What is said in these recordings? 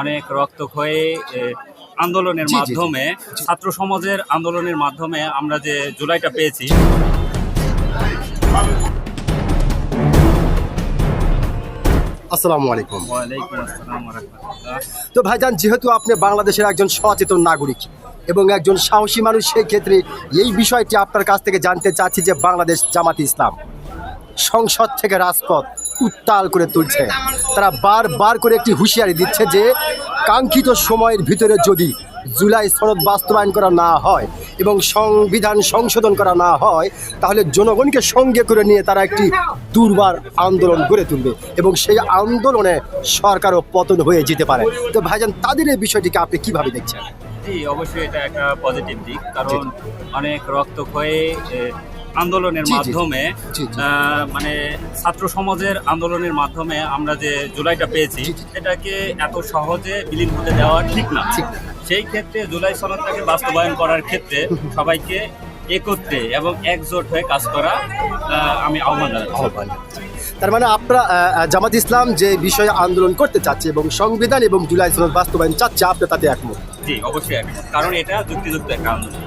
অনেক রক্তক্ষয়ী আন্দোলনের জি, জি, জি। মাধ্যমে, ছাত্র সমাজের আন্দোলনের মাধ্যমে আমরা যে জুলাইটা পেয়েছি। আসসালামু আলাইকুম। ওয়ালাইকুম আসসালাম ওয়া রাহমাতুল্লাহ। তো ভাইজান, যেহেতু আপনি বাংলাদেশের একজন সচেতন নাগরিক এবং একজন সাহসী মানুষ, সেই ক্ষেত্রে এই বিষয়টি আপনার কাছ থেকে জানতে চাচ্ছি যে বাংলাদেশ জামাত ইসলাম সংসদ থেকে রাজপথ উত্তাল করে তুলছে। তারা বারবার করে একটি হুঁশিয়ারি দিচ্ছে যে কাঙ্ক্ষিত সময়ের ভিতরে যদি জুলাই সনদ বাস্তবায়ন করা না হয় এবং সংবিধান সংশোধন করা না হয়, তাহলে জনগণকে সঙ্গে করে নিয়ে তারা একটি দুর্বার আন্দোলন গড়ে তুলবে এবং সেই আন্দোলনে সরকারও পতন হয়ে যেতে পারে। তো ভাইজান, তাদের এই বিষয়টিকে আপনি কিভাবে দেখছেন? জি, অবশ্যই এটা একটা পজিটিভ দিক, কারণ অনেক রক্তক্ষয়ী আন্দোলনের জি, জি, জি। মাধ্যমে, জি, জি। মানে ছাত্র সমাজের আন্দোলনের মাধ্যমে আমরা যে জুলাইটা পেয়েছি, জি, জি। এটাকে এত সহজে বিলীন হতে দেওয়া ঠিক না। ঠিক না। সেই ক্ষেত্রে জুলাই সনদটাকে বাস্তবায়ন করার ক্ষেত্রে সবাইকে একত্রে এবং একজোট হয়ে কাজ করা আমি আহ্বান জানাচ্ছি। আহ্বান। তার মানে আপনারা জামাত ইসলাম যে বিষয়ে আন্দোলন করতে চাচ্ছে এবং সংবিধান এবং জুলাই সনদ বাস্তবায়ন চাচ্ছে, আপনি তাতে একমত? জি, অবশ্যই একমত, কারণ এটা যুক্তিযুক্ত একটা আন্দোলন।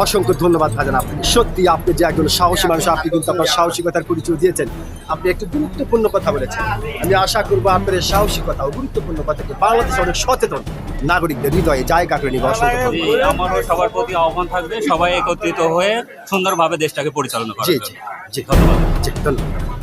অসংখ্য ধন্যবাদ ভাইজান। আপনি সত্যি, আপনি যে একজন সাহসী মানুষ, আপনি কিন্তু আপনার সাহসিকতার পরিচয় দিয়েছেন। আপনি একটি গুরুত্বপূর্ণ কথা বলেছেন। আমি আশা করবো আপনার এই সাহসিকতা ও গুরুত্বপূর্ণ কথাকে বাংলাদেশের অনেক সচেতন নাগরিকদের হৃদয়ে জায়গা করে নিবে। অসংখ্য জি, ধন্যবাদ। আমারও সবার প্রতি আহ্বান থাকবে সবাই একত্রিত হয়ে সুন্দরভাবে দেশটাকে পরিচালনা করার জি, জন্য। জি, জি, ধন্যবাদ। জি, ধন্যবাদ।